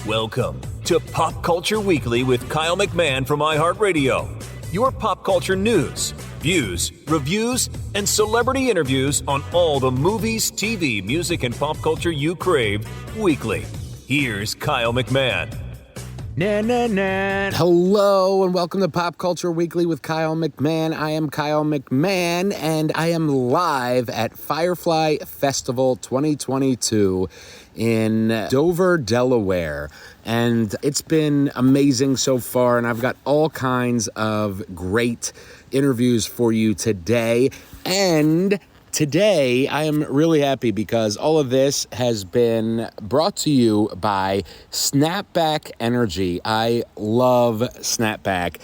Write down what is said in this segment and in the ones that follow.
Welcome to Pop Culture Weekly with Kyle McMahon from iHeartRadio. Your pop culture news, views, reviews, and celebrity interviews on all the movies, TV, music, and pop culture you crave weekly. Here's Kyle McMahon. Hello and welcome to Pop Culture Weekly with Kyle McMahon. I am Kyle McMahon and I am live at Firefly Festival 2022 in Dover, Delaware. And it's been amazing so far, and I've got all kinds of great interviews for you today. And today, I am really happy because all of this has been brought to you by Snapback Energy. I love Snapback.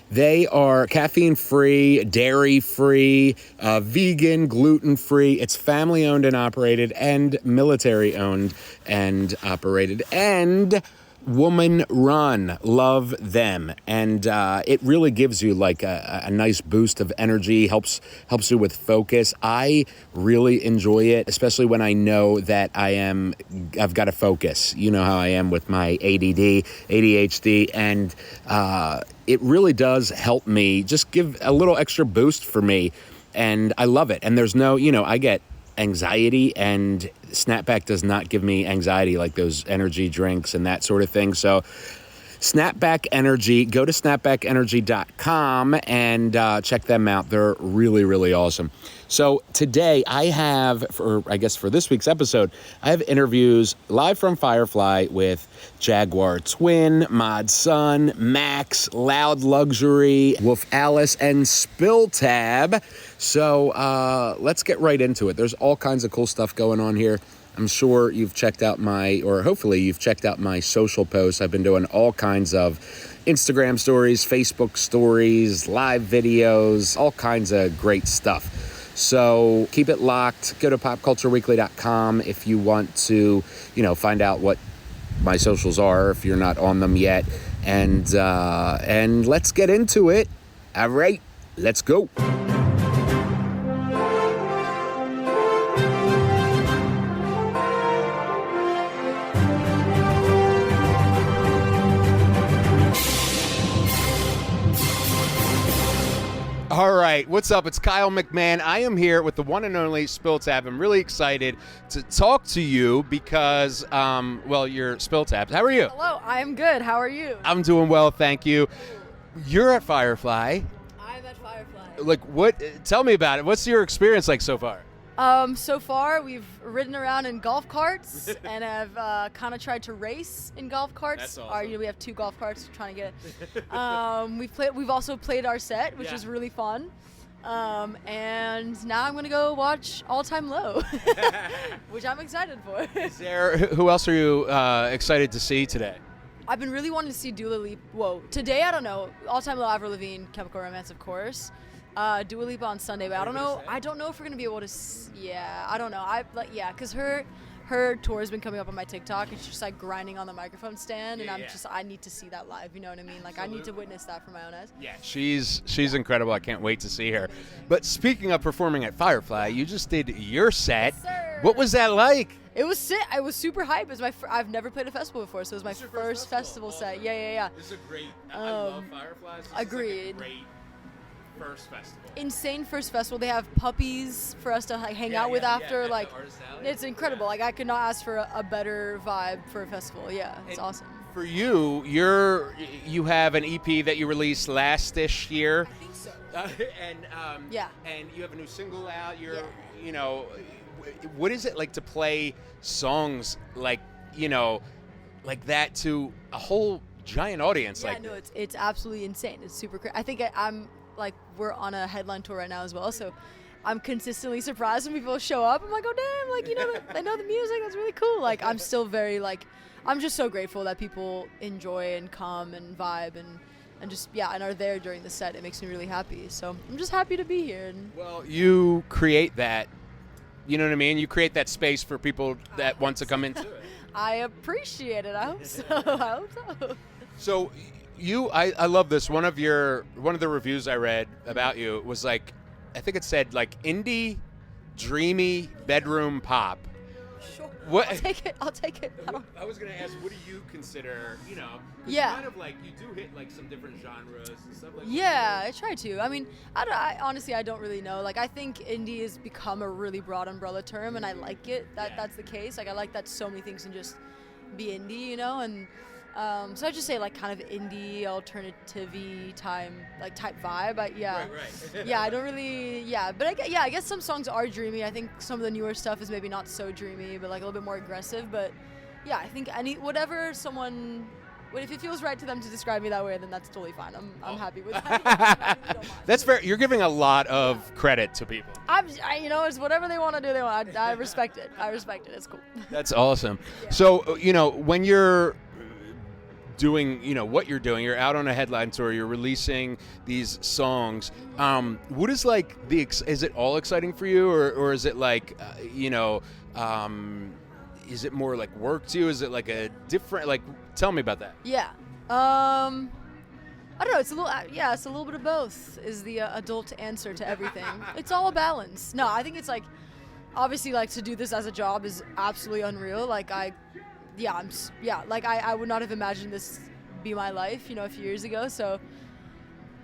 They are caffeine-free, dairy-free, vegan, gluten-free. It's family-owned and operated and military-owned and operated and woman-run. Love them. And it really gives you like a nice boost of energy, helps you with focus. I really enjoy it, especially when I know that I've got to focus. You know how I am with my ADD, ADHD, and it really does help me, just give a little extra boost for me. And I love it. And there's no, I get anxiety, and Snapback does not give me anxiety like those energy drinks and that sort of thing. So Snapback Energy, go to snapbackenergy.com and check them out. They're really, really awesome. So today I have, for this week's episode, I have interviews live from Firefly with Jagwar Twin, Mod Sun, Max, Loud Luxury, Wolf Alice, and Spill Tab. So let's get right into it. There's all kinds of cool stuff going on here. I'm sure you've checked out hopefully you've checked out my social posts. I've been doing all kinds of Instagram stories, Facebook stories, live videos, all kinds of great stuff. So keep it locked. Go to popcultureweekly.com if you want to, find out what my socials are if you're not on them yet. And let's get into it. All right, let's go. All right, what's up? It's Kyle McMahon. I am here with the one and only Spill Tab. I'm really excited to talk to you because, you're Spill Tab. How are you? Hello, I'm good. How are you? I'm doing well, thank you. You're at Firefly. I'm at Firefly. Tell me about it. What's your experience like so far? So far, we've ridden around in golf carts and have kind of tried to race in golf carts. That's awesome. We have 2 golf carts trying to get it. We've also played our set, which is really fun. And now I'm going to go watch All Time Low, which I'm excited for. Who else are you excited to see today? I've been really wanting to see Dua Lipa. Whoa, today I don't know. All Time Low, Avril Lavigne, Chemical Romance, of course. Dua Lipa on Sunday, but I don't know. I don't know if we're gonna be able to. I don't know. Because her tour has been coming up on my TikTok, and she's just like grinding on the microphone stand, and I need to see that live. You know what I mean? Like, I need to witness that for my own eyes. Yeah, she's incredible. I can't wait to see her. But speaking of performing at Firefly, you just did your set. Yes, sir. What was that like? It was sick. I was super hyped. It was I've never played a festival before, so it was my first festival set. Yeah. This is a great. I love Fireflies. Agreed. Great first festival. Insane first festival. They have puppies for us to hang out with after. Like, it's incredible. Like, I could not ask for a better vibe for a festival. Yeah, it's awesome. For you, you have an EP that you released last-ish year. I think so. And you have a new single out. What is it like to play songs like that to a whole giant audience? Yeah, no, it's absolutely insane. It's super crazy. I think I'm like, we're on a headline tour right now as well, so I'm consistently surprised when people show up. I'm like, oh damn, like, I know the music. That's really cool. Like, I'm still very I'm just so grateful that people enjoy and come and vibe and just and are there during the set. It makes me really happy. So I'm just happy to be here. Well, you create that. You know what I mean? You create that space for people that want to come into it. I appreciate it. I hope so. So I love this. One of the reviews I read about you was like, I think it said like indie, dreamy bedroom pop. Sure. What? I'll take it. I was gonna ask, what do you consider? You know, 'cause Yeah. kind of like you do hit like some different genres and stuff like Yeah, I try to. I mean, I honestly, I don't really know. Like, I think indie has become a really broad umbrella term, and I like it. That's the case. Like, I like that so many things can just be indie, you know. And so I just say like kind of indie, alternative-y type vibe. But yeah, Right. yeah, I don't really. Yeah, but I guess some songs are dreamy. I think some of the newer stuff is maybe not so dreamy, but like a little bit more aggressive. But yeah, I think whatever someone. If it feels right to them to describe me that way, then that's totally fine. I'm happy with that. I really don't mind. That's fair. You're giving a lot of credit to people. It's whatever they want to do. They want. I respect it. It's cool. That's awesome. Yeah. So, when you're doing, what you're doing, you're out on a headline tour, you're releasing these songs. What is like is it all exciting for you, or is it like, is it more like work to you? Is it like a different, like, tell me about that. Yeah. I don't know. It's a little bit of both is the adult answer to everything. It's all a balance. No, I think it's like, obviously, like, to do this as a job is absolutely unreal. Like, I would not have imagined this be my life, a few years ago. So,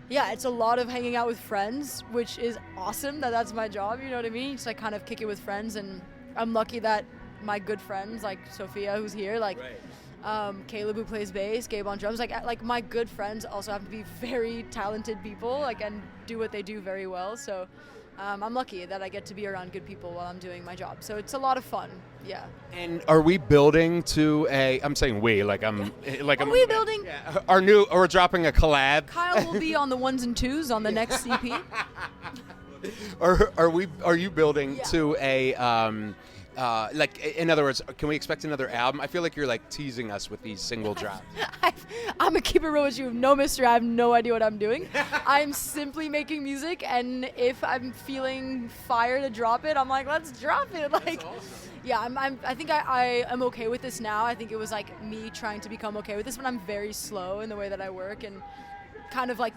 yeah, it's a lot of hanging out with friends, which is awesome that's my job, you know what I mean? Just like kind of kick it with friends, and I'm lucky that my good friends like Sophia, who's here, like Caleb, who plays bass, Gabe on drums, like my good friends also have to be very talented people, like, and do what they do very well. So I'm lucky that I get to be around good people while I'm doing my job. So it's a lot of fun. Yeah. And are we building to I'm saying we, like I'm like Are we building? Yeah, we're dropping a collab. Kyle will be on the ones and twos on the next EP. Are you building Yeah. to a like, in other words, can we expect another album? I feel like you're like teasing us with these single drops. I'm gonna keep it real with you. No mystery. I have no idea what I'm doing. I'm simply making music, and if I'm feeling fire to drop it, I'm like, let's drop it. Like, That's awesome. yeah, I think I am okay with this now. I think it was like me trying to become okay with this, but I'm very slow in the way that I work and kind of like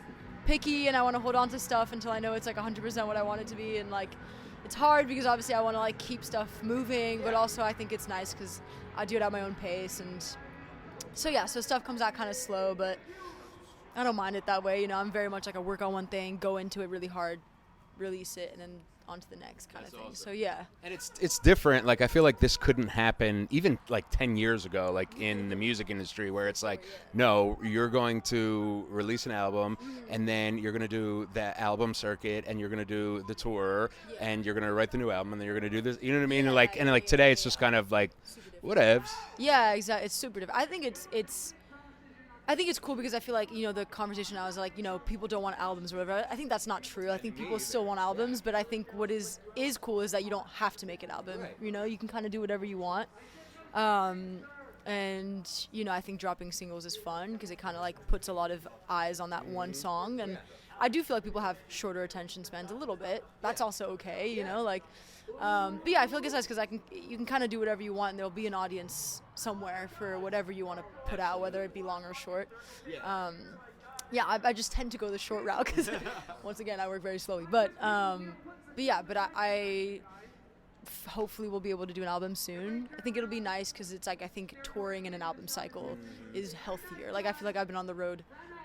picky, and I want to hold on to stuff until I know it's like 100% what I want it to be, and like. It's hard because obviously I want to like keep stuff moving, but also I think it's nice because I do it at my own pace, and so stuff comes out kind of slow, but I don't mind it that way. I'm very much like a work on one thing, go into it really hard, release it, and then on to the next kind That's of thing. awesome. So yeah. And it's different. Like, I feel like this couldn't happen even like 10 years ago, like in the music industry, where it's like, no, you're going to release an album, and then you're going to do the album circuit, and you're going to do the tour, and you're going to write the new album, and then you're going to do this. You know what I mean? And like today, it's just kind of like, whatevs. Yeah, exactly. It's super different. I think it's cool because I feel like, the conversation now is like, people don't want albums or whatever. I think that's not true. I think people still want albums, but I think what is cool is that you don't have to make an album. Right. You can kind of do whatever you want. And, I think dropping singles is fun because it kind of like puts a lot of eyes on that one song. And I do feel like people have shorter attention spans a little bit. That's also okay, like. But yeah, I feel like it's nice because you can kind of do whatever you want, and there'll be an audience somewhere for whatever you want to put out, whether it be long or short. I just tend to go the short route because, once again, I work very slowly. But I hopefully will be able to do an album soon. I think it'll be nice because it's like, I think touring in an album cycle is healthier. Like, I feel like I've been on the road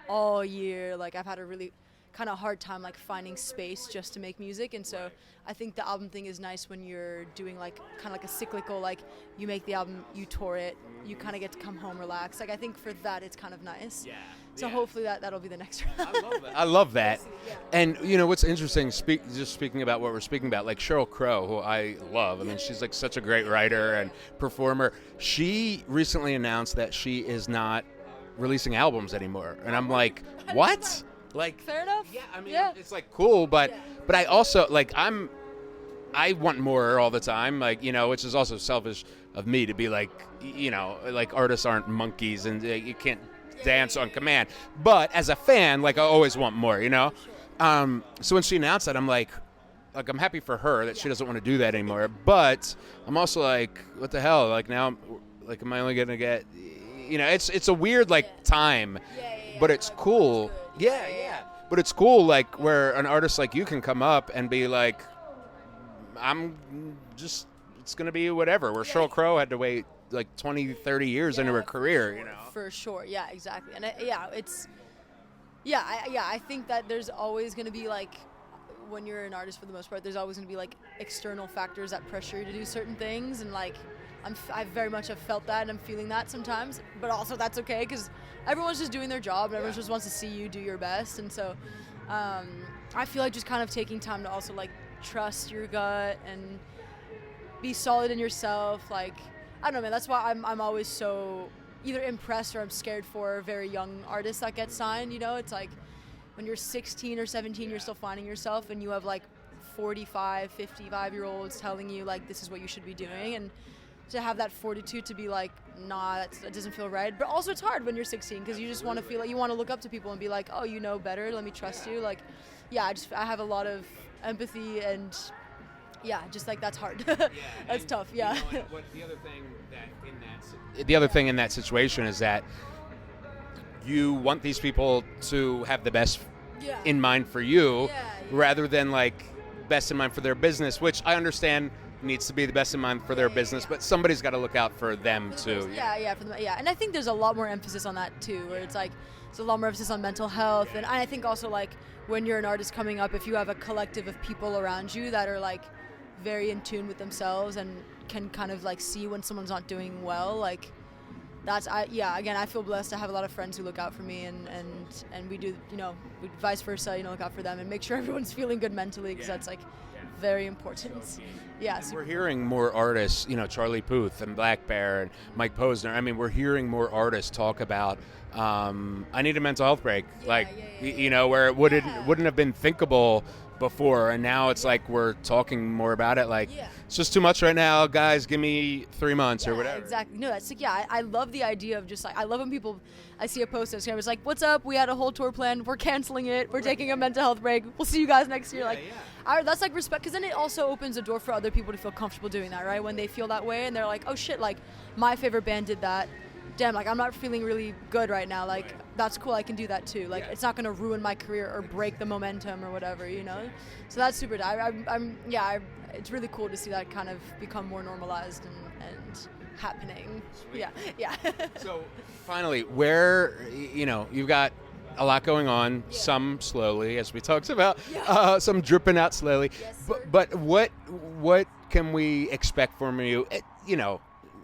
all year. Like, I've had a really kind of hard time like finding space just to make music, and so I think the album thing is nice when you're doing like kind of like a cyclical, like you make the album, you tour it, you kind of get to come home relax. Like, I think for that it's kind of nice. So hopefully that'll be the next round. I love that. Yeah. And what's interesting, just speaking about what we're speaking about, like Sheryl Crow, who I love. I mean, she's like such a great writer and performer. She recently announced that she is not releasing albums anymore, and I'm like, what? Like, Fair enough. Yeah, I mean, Yeah. it's like cool, but I also like I want more all the time, like, which is also selfish of me to be like, like artists aren't monkeys and you can't dance on command. But as a fan, like, I always want more, So when she announced that, I'm like I'm happy for her that she doesn't want to do that anymore. But I'm also like, what the hell? Like, now, like, am I only gonna get, it's a weird like time, but it's cool. Yeah. But it's cool, like, where an artist like you can come up and be like, I'm just it's going to be whatever. Where Sheryl Crow had to wait like 20, 30 years into her career, you know. For sure, yeah, exactly. And I think that there's always going to be like, when you're an artist for the most part, there's always going to be like external factors that pressure you to do certain things, and like I very much have felt that, and I'm feeling that sometimes, but also that's okay because everyone's just doing their job and everyone just wants to see you do your best. And so I feel like just kind of taking time to also like trust your gut and be solid in yourself. Like, I don't know, man, that's why I'm always so either impressed or I'm scared for very young artists that get signed. You know, it's like when you're 16 or 17, you're still finding yourself, and you have like 45, 55-year-olds telling you like this is what you should be doing, and to have that fortitude to be like, nah, that doesn't feel right. But also it's hard when you're 16 because you just want to feel like you want to look up to people and be like, oh, you know better, let me trust you. Like, yeah, I have a lot of empathy, and yeah, just like that's hard. That's tough. Yeah. You know, the other thing in that situation is that you want these people to have the best in mind for you, rather than like best in mind for their business, which I understand needs to be the best in mind for their business, but somebody's got to look out for them too. And I think there's a lot more emphasis on that too, where it's like it's a lot more emphasis on mental health, and I think also like when you're an artist coming up, if you have a collective of people around you that are like very in tune with themselves and can kind of like see when someone's not doing well, like again, I feel blessed to have a lot of friends who look out for me, and we do, you know, we vice versa, you know, look out for them and make sure everyone's feeling good mentally, because that's like very important. We're hearing more artists, you know, Charlie Puth and Black Bear and Mike Posner. I mean, we're hearing more artists talk about I need a mental health break, you know, where it wouldn't have been thinkable before, and now it's like we're talking more about it, like it's just too much right now, guys, give me 3 months or whatever. Exactly. No, that's like, I love the idea of just like, I love when people, I see a post on Instagram, it's like, what's up, we had a whole tour planned, we're canceling it, we're taking a mental health break, we'll see you guys next year. That's like respect, because then it also opens a door for other people to feel comfortable doing that, right? When they feel that way and they're like, oh shit, like my favorite band did that, damn, like I'm not feeling really good right now, like that's cool, I can do that too, like it's not gonna ruin my career or break the momentum or whatever, you know. So that's super. It's really cool to see that kind of become more normalized and happening. Sweet. Yeah. So finally, where, you know, you've got a lot going on, some slowly, as we talked about, some dripping out slowly. Yes, but what can we expect from you? You know,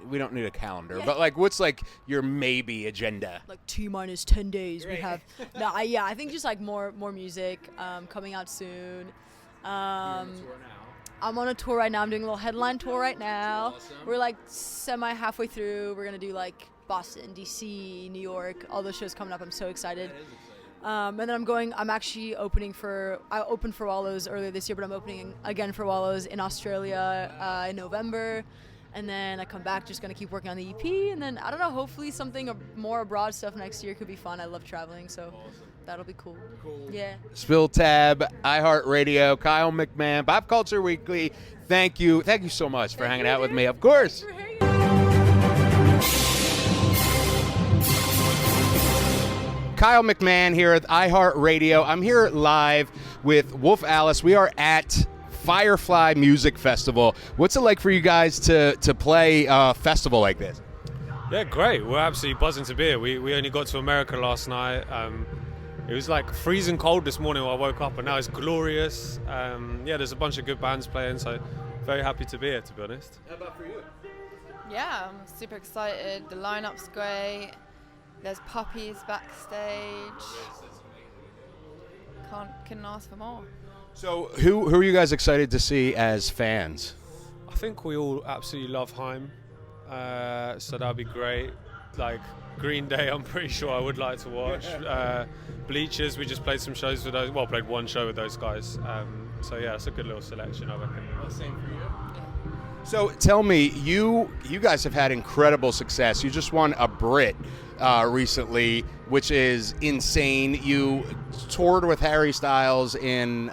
we don't need a calendar, but like, what's like your maybe agenda? Like T-minus 10 days, we have. I think just like more music coming out soon. You're on tour now. I'm on a tour right now. I'm doing a little headline tour right now. Awesome. We're like semi halfway through. We're gonna do like Boston, DC, New York, all those shows coming up. I'm so excited. That is exciting. And then I'm actually opening I opened for Wallows earlier this year, but I'm opening again for Wallows in Australia in November. And then I come back, just going to keep working on the EP. And then, I don't know, hopefully something more abroad stuff next year could be fun. I love traveling, so that'll be cool. Yeah. Spill Tab, iHeartRadio, Kyle McMahon, Pop Culture Weekly. Thank you so much for hanging out with me. Of course. Kyle McMahon here at iHeartRadio. I'm here live with Wolf Alice. We are at Firefly Music Festival. What's it like for you guys to play a festival like this? Yeah, great. We're absolutely buzzing to be here. We only got to America last night. It was like freezing cold this morning when I woke up, and now it's glorious. There's a bunch of good bands playing, so very happy to be here, to be honest. How about for you? Yeah, I'm super excited. The lineup's great. There's puppies backstage. Couldn't ask for more. So who are you guys excited to see as fans? I think we all absolutely love Haim, so that'll be great. Like Green Day, I'm pretty sure I would like to watch. Bleachers, we just played some shows with those. Well, played one show with those guys. So yeah, it's a good little selection, I reckon. Same for you. So tell me, you guys have had incredible success. You just won a Brit recently, which is insane. You toured with Harry Styles in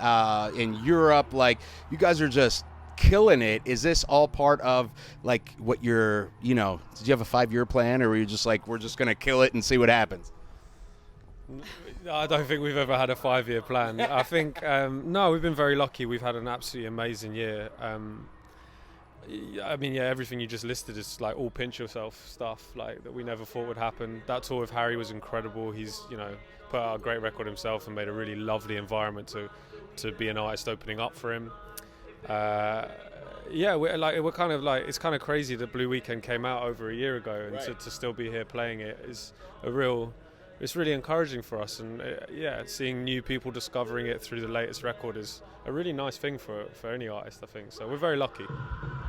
Europe. Like, you guys are just killing it. Is this all part of like what you're, you know, did you have a 5-year plan, or were you just like, we're just gonna kill it and see what happens? I don't think we've ever had a 5-year plan. I think no, we've been very lucky. We've had an absolutely amazing year. Yeah, I mean, yeah, everything you just listed is like all pinch yourself stuff like that we never thought would happen. That tour with Harry was incredible. He's, you know, put out a great record himself and made a really lovely environment to be an artist opening up for him. Yeah, we're kind of like, it's kind of crazy that Blue Weekend came out over a year ago, and right. to still be here playing it is it's really encouraging for us. And yeah, seeing new people discovering it through the latest record is a really nice thing for any artist, I think. So we're very lucky.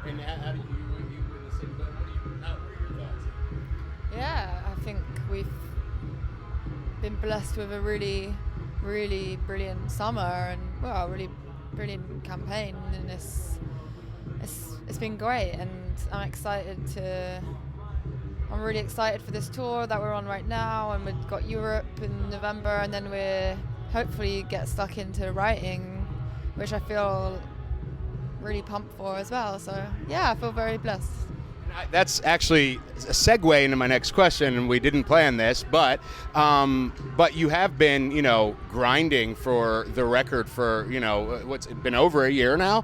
And how do you in the same boat? What are your thoughts? Yeah, I think we've been blessed with a really, really brilliant summer and, well, really brilliant campaign, and it's been great, and I'm really excited for this tour that we're on right now, and we've got Europe in November, and then we're hopefully get stuck into writing, which I feel really pumped for as well. So yeah, I feel very blessed. That's actually a segue into my next question, and we didn't plan this, but you have been, you know, grinding for the record for, you know, what's it been, over a year now.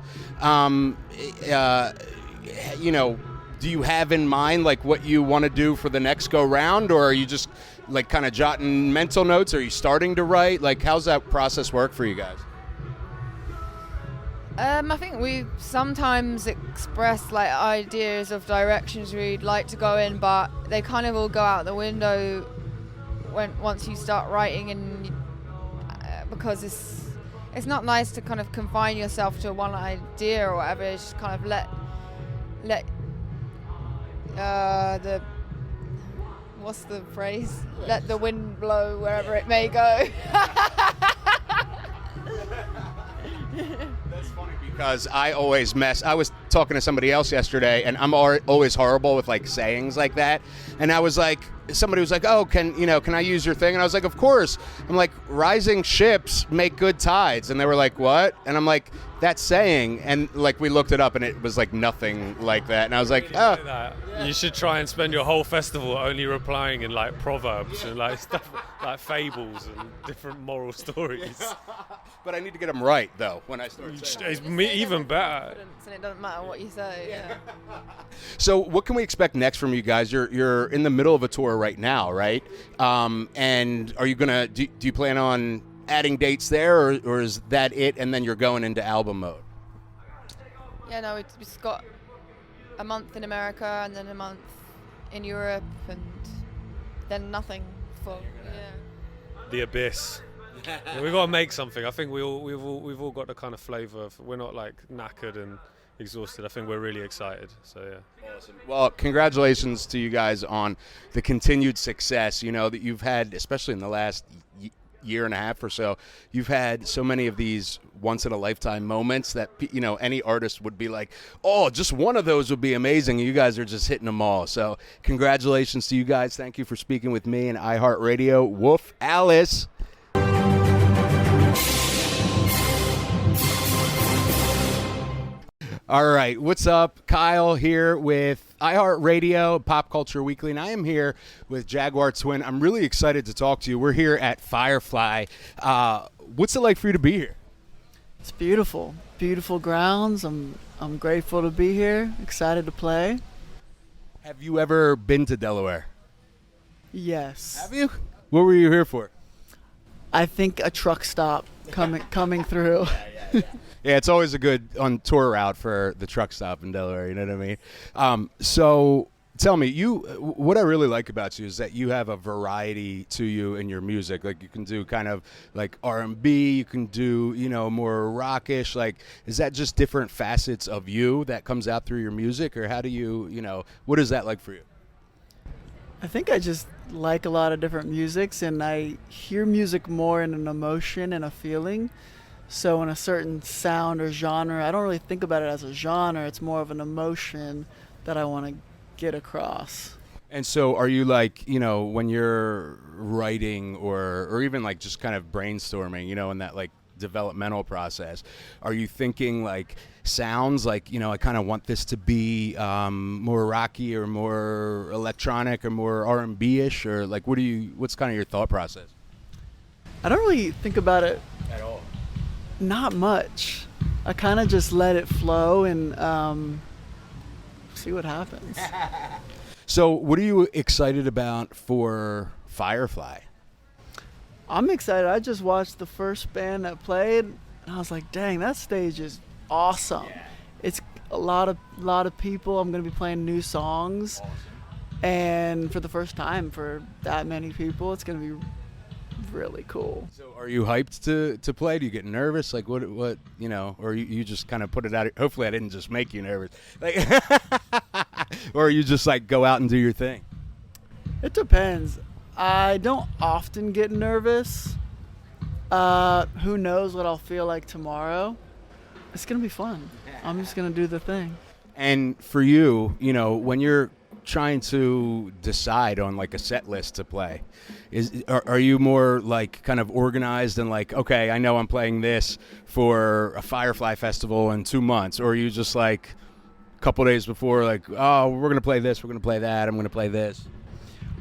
You know, do you have in mind like what you want to do for the next go round, or are you just like kind of jotting mental notes? Are you starting to write? Like, how's that process work for you guys? I think we sometimes express like ideas of directions we'd like to go in, but they kind of all go out the window once you start writing, and because it's not nice to kind of confine yourself to one idea or whatever. It's just kind of let the what's the phrase? Let the wind blow wherever it may go. That's funny because I always mess. I was talking to somebody else yesterday, and I'm always horrible with like sayings like that. And I was like, somebody was like, "Oh, can I use your thing?" And I was like, "Of course." I'm like, "Rising ships make good tides," and they were like, "What?" And I'm like, "That's saying," and like we looked it up, and it was like nothing like that. And I was like, "Oh." You should try and spend your whole festival only replying in like proverbs and like stuff like fables and different moral stories. But I need to get them right though when I start saying. It's even better. And it doesn't matter what you say. Yeah. So what can we expect next from you guys? You're in the middle of a tour right now, right? And are you gonna do you plan on adding dates there, or is that it, and then you're going into album mode? Yeah, no, we've just got a month in America and then a month in Europe, and then nothing for The abyss. Yeah, we've got to make something. I think we've all got the kind of flavour of, we're not like knackered and exhausted. I think we're really excited. So yeah. Awesome. Well, congratulations to you guys on the continued success, you know, that you've had, especially in the last year and a half or so. You've had so many of these once in a lifetime moments that, you know, any artist would be like, oh, just one of those would be amazing. You guys are just hitting them all. So congratulations to you guys. Thank you for speaking with me and iHeartRadio. Woof, Alice. All right, what's up? Kyle here with iHeartRadio, Pop Culture Weekly, and I am here with Jagwar Twin. I'm really excited to talk to you. We're here at Firefly. What's it like for you to be here? It's beautiful. Beautiful grounds. I'm grateful to be here, excited to play. Have you ever been to Delaware? Yes. Have you? What were you here for? I think a truck stop coming through. Yeah, it's always a good on tour route for the truck stop in Delaware, you know what I mean? So tell me, what I really like about you is that you have a variety to you in your music. Like, you can do kind of like R&B, you can do, you know, more rockish. Like, is that just different facets of you that comes out through your music, or how do you know, what is that like for you? I think I just like a lot of different musics, and I hear music more in an emotion and a feeling. So in a certain sound or genre, I don't really think about it as a genre. It's more of an emotion that I want to get across. And so are you like, you know, when you're writing or even like just kind of brainstorming, you know, in that like developmental process, are you thinking like sounds like, you know, I kind of want this to be more rocky or more electronic or more R&B-ish, or like what's kind of your thought process? I don't really think about it At all. Not much. I kind of just let it flow, and see what happens. So what are you excited about for Firefly? I'm excited. I just watched the first band that played, and I was like, dang, that stage is awesome. Yeah. It's a lot of people. I'm going to be playing new songs. Awesome. And for the first time for that many people, it's going to be really cool. So are you hyped to play? Do you get nervous? Like what or you just kind of put it out? Hopefully I didn't just make you nervous. Like, or you just like go out and do your thing? It depends. I don't often get nervous. Who knows what I'll feel like tomorrow? It's going to be fun. I'm just going to do the thing. And for you, when you're trying to decide on like a set list to play, are you more like kind of organized and like, okay, I know I'm playing this for a Firefly Festival in 2 months, or are you just like a couple days before, like, oh, we're gonna play this, we're gonna play that, I'm gonna play this?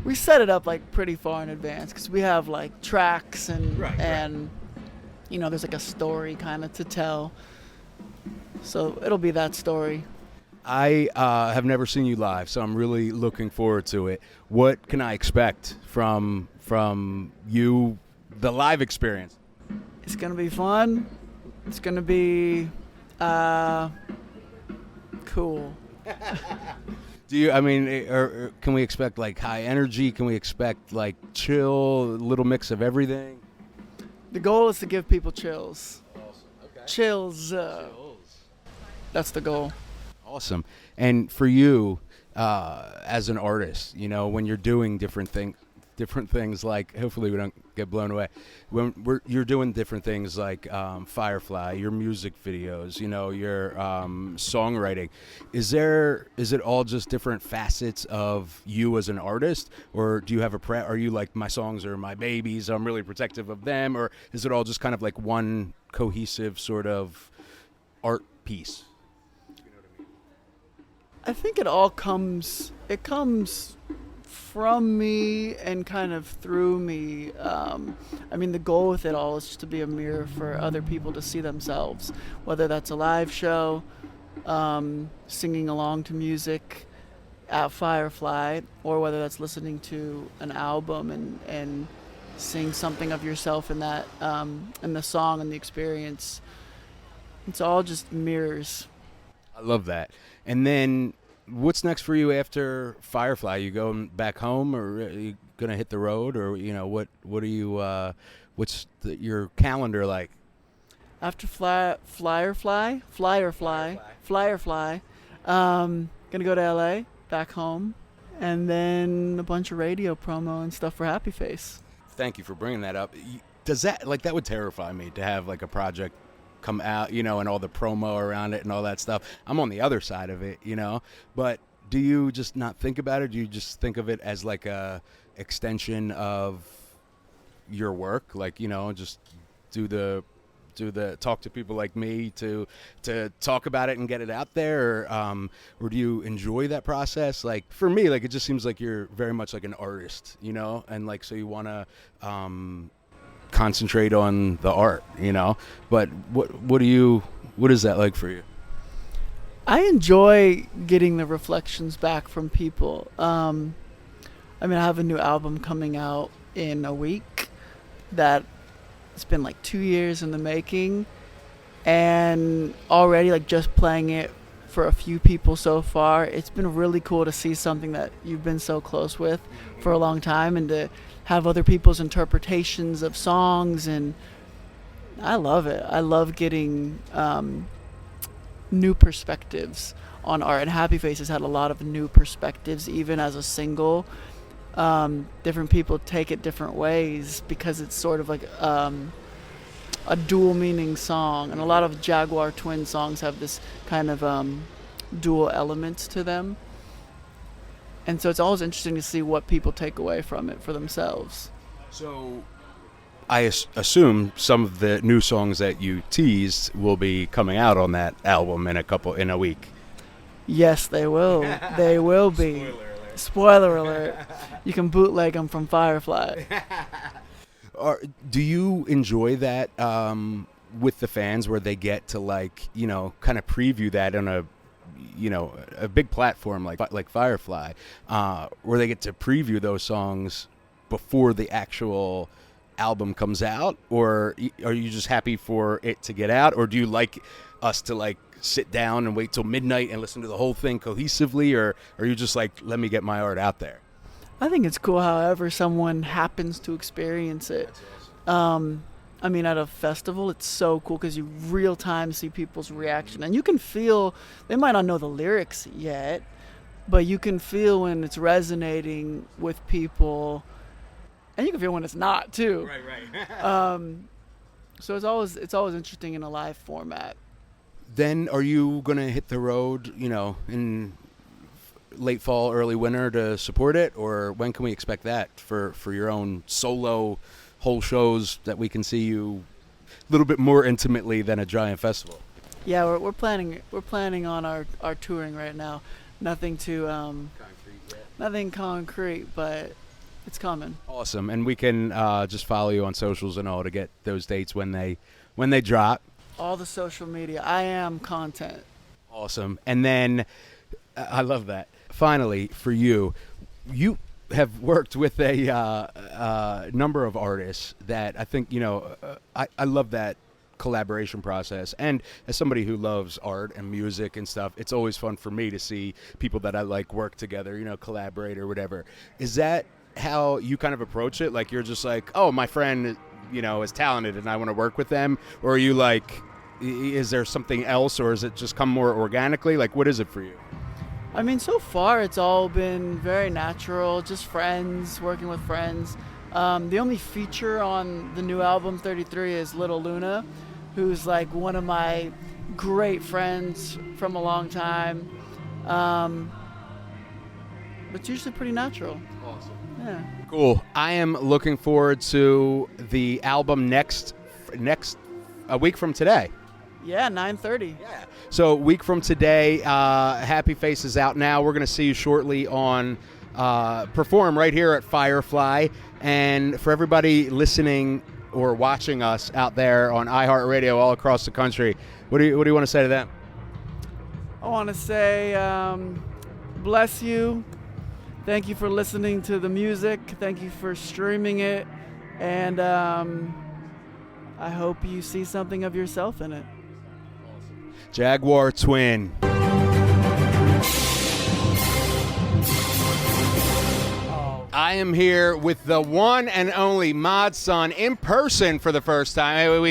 We set it up like pretty far in advance because we have like tracks and there's like a story kind of to tell, so it'll be that story. I have never seen you live, so I'm really looking forward to it. What can I expect from you, the live experience? It's going to be fun. It's going to be cool. Or can we expect like high energy? Can we expect like chill, a little mix of everything? The goal is to give people chills. Awesome. Okay. Chills. That's the goal. Awesome. And for you, as an artist, when you're doing different things like, hopefully we don't get blown away, when you're doing different things like Firefly, your music videos, your songwriting, is it all just different facets of you as an artist, or do you have are you like, my songs are my babies, I'm really protective of them, or is it all just kind of like one cohesive sort of art piece? I think it comes from me and kind of through me. The goal with it all is just to be a mirror for other people to see themselves, whether that's a live show, singing along to music at Firefly, or whether that's listening to an album and seeing something of yourself in that, in the song and the experience. It's all just mirrors. I love that. And then what's next for you after Firefly? You going back home, or are you going to hit the road, or what are you what's your calendar like? After Firefly, gonna go to LA, back home, and then a bunch of radio promo and stuff for Happy Face. Thank you for bringing that up. Does that would terrify me to have like a project come out, and all the promo around it and all that stuff. I'm on the other side of it, but do you just not think about it? Do you just think of it as like a extension of your work? Like, just do the talk to people like me to talk about it and get it out there, or do you enjoy that process? Like for me, like it just seems like you're very much like an artist, and like, so you want to concentrate on the art, but what is that like for you? I enjoy getting the reflections back from people. I have a new album coming out in a week that it's been like 2 years in the making, and already like just playing it for a few people so far, it's been really cool to see something that you've been so close with for a long time, and to have other people's interpretations of songs, and I love it. I love getting new perspectives on art, and Happy Face has had a lot of new perspectives, even as a single. Different people take it different ways because it's sort of like a dual meaning song, and a lot of Jagwar Twin songs have this kind of dual elements to them. And so it's always interesting to see what people take away from it for themselves. So I assume some of the new songs that you teased will be coming out on that album in a week. Yes, they will. They will be. Spoiler alert. You can bootleg them from Firefly. Do you enjoy that with the fans, where they get to like, kind of preview that on a a big platform like Firefly, where they get to preview those songs before the actual album comes out, or are you just happy for it to get out, or do you like us to like sit down and wait till midnight and listen to the whole thing cohesively, or are you just like, let me get my art out there? I think it's cool however someone happens to experience it. I mean, at a festival, it's so cool because you real time see people's reaction. And you can feel, they might not know the lyrics yet, but you can feel when it's resonating with people. And you can feel when it's not, too. Right. So it's always interesting in a live format. Then are you going to hit the road, in late fall, early winter to support it? Or when can we expect that for your own solo whole shows that we can see you a little bit more intimately than a giant festival? Yeah, we're planning on our touring right now. Nothing too nothing concrete, but it's coming. Awesome. And we can just follow you on socials and all to get those dates when they drop. All the social media. I am content. Awesome. And then I love that. Finally, for you have worked with a number of artists that I think, I love that collaboration process. And as somebody who loves art and music and stuff, it's always fun for me to see people that I like work together, collaborate or whatever. Is that how you kind of approach it? Like, you're just like, oh, my friend, is talented and I want to work with them? Or are you like, is there something else, or is it just come more organically? Like, what is it for you? I mean, so far it's all been very natural, just friends, working with friends. The only feature on the new album, 33, is Little Luna, who's like one of my great friends from a long time. But it's usually pretty natural. Awesome. Yeah. Cool. I am looking forward to the album next a week from today. Yeah, 9:30. Yeah. So a week from today, Happy Face is out now. We're going to see you shortly on perform right here at Firefly. And for everybody listening or watching us out there on iHeartRadio all across the country, what do you want to say to them? I want to say bless you. Thank you for listening to the music. Thank you for streaming it. And I hope you see something of yourself in it. Jagwar Twin. I am here with the one and only Mod Sun in person for the first time.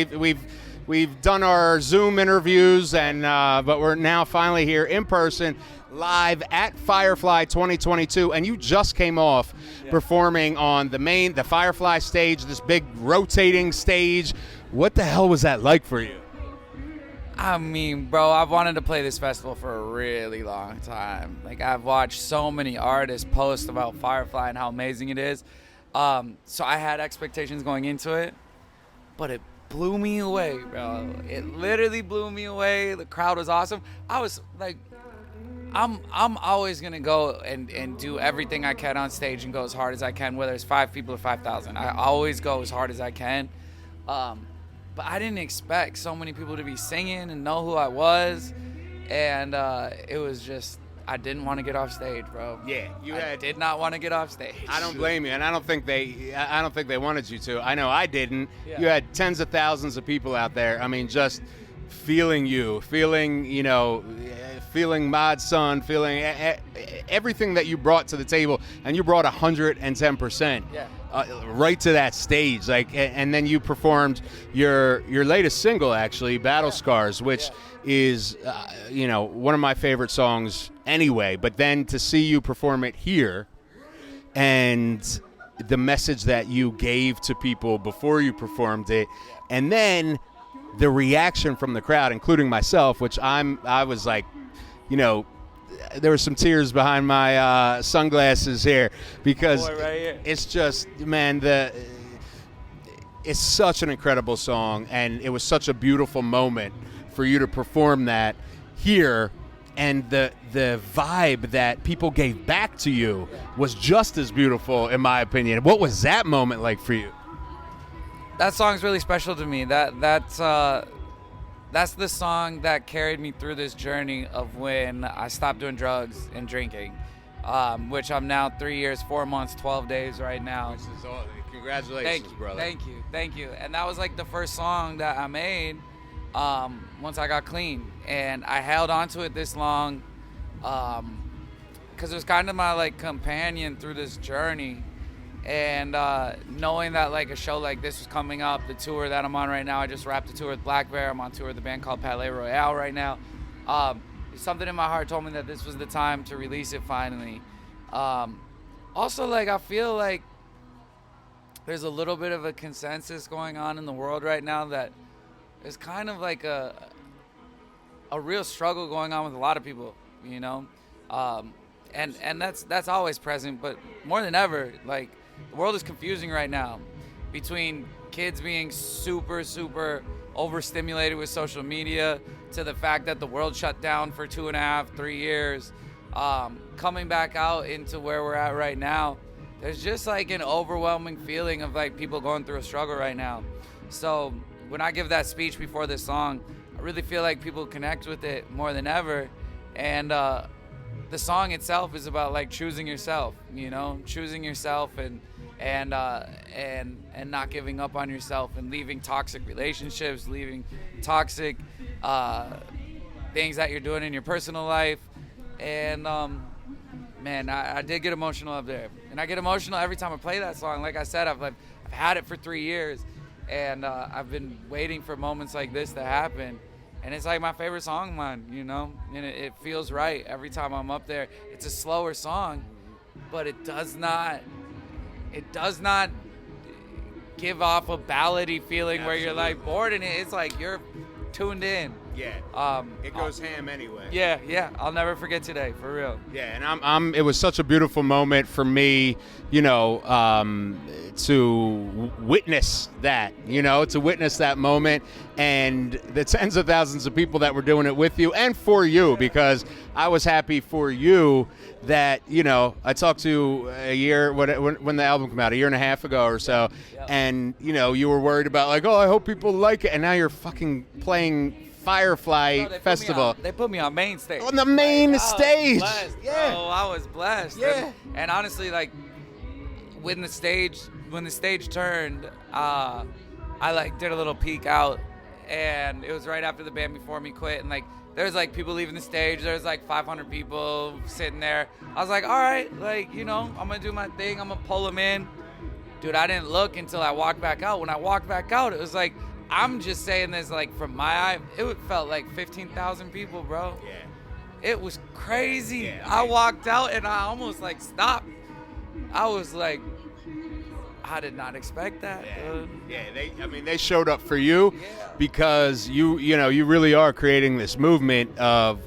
We've done our Zoom interviews, and but we're now finally here in person, live at Firefly 2022. And you just came off performing on the Firefly stage, this big rotating stage. What the hell was that like for you? I mean, bro, I've wanted to play this festival for a really long time. Like, I've watched so many artists post about Firefly and how amazing it is. So I had expectations going into it, but it blew me away, bro. It literally blew me away. The crowd was awesome. I was like, I'm always gonna go and do everything I can on stage and go as hard as I can, whether it's 5 people or 5,000. I always go as hard as I can. But I didn't expect so many people to be singing and know who I was, and it was just, I didn't want to get off stage, bro. Yeah, I did not want to get off stage. I don't blame you, and I don't think they wanted you to. I know I didn't. Yeah. You had tens of thousands of people out there. I mean, just feeling Mod Sun, feeling everything that you brought to the table, and you brought 110%. Yeah. Right to that stage, and then you performed your latest single, actually, Battle Scars, which is one of my favorite songs anyway. But then to see you perform it here, and the message that you gave to people before you performed it, and then the reaction from the crowd, including myself, which I was like, there were some tears behind my sunglasses here, because it's just, man, it's such an incredible song, and it was such a beautiful moment for you to perform that here, and the vibe that people gave back to you was just as beautiful, in my opinion. What was that moment like for you? That song's really special to me. That that's the song that carried me through this journey of when I stopped doing drugs and drinking, which I'm now 3 years, 4 months, 12 days right now. Which is all, congratulations, brother. Thank you. And that was like the first song that I made once I got clean, and I held on to it this long because it was kind of my like companion through this journey. And knowing that like a show like this was coming up, the tour that I'm on right now, I just wrapped a tour with Black Bear. I'm on tour with a band called Palais Royale right now. Something in my heart told me that this was the time to release it finally. Also, like, I feel like there's a little bit of a consensus going on in the world right now that there's kind of like a real struggle going on with a lot of people, you know? And that's always present, but more than ever, like, the world is confusing right now between kids being super, super overstimulated with social media to the fact that the world shut down for 2.5, 3 years, coming back out into where we're at right now. There's just like an overwhelming feeling of like people going through a struggle right now. So when I give that speech before this song, I really feel like people connect with it more than ever. And the song itself is about like choosing yourself, you know, choosing yourself and not giving up on yourself and leaving toxic relationships, leaving toxic things that you're doing in your personal life. And man, I did get emotional up there, and I get emotional every time I play that song. Like I said, I've had it for 3 years, and I've been waiting for moments like this to happen. And it's like my favorite song of mine, you know, and it feels right every time I'm up there. It's a slower song, but it does not give off a ballady feeling. Absolutely. Where you're like bored in it. It's like you're tuned in. Yeah. It goes ham anyway. Yeah. I'll never forget today, for real. Yeah, and it was such a beautiful moment for me, you know, to witness that, moment, and the tens of thousands of people that were doing it with you and for you, because I was happy for you that, you know, I talked to a year, when the album came out, a year and a half ago or so, and, you know, you were worried about like, oh, I hope people like it, and now you're fucking playing Firefly Festival. They put me on main stage. On the main stage. I was blessed. Yeah. And honestly, like when the stage turned, I like did a little peek out, and it was right after the band before me quit, and like there's like people leaving the stage. There's like 500 people sitting there. I was like, all right, like, you know, I'm gonna do my thing. I'm gonna pull them in. Dude, I didn't look until I walked back out. When I walked back out, it was like, I'm just saying this like from my eye, it felt like 15,000 people, bro. Yeah. It was crazy. Yeah, I walked out and I almost like stopped. I was like, I did not expect that. Yeah, they showed up for you because you really are creating this movement of,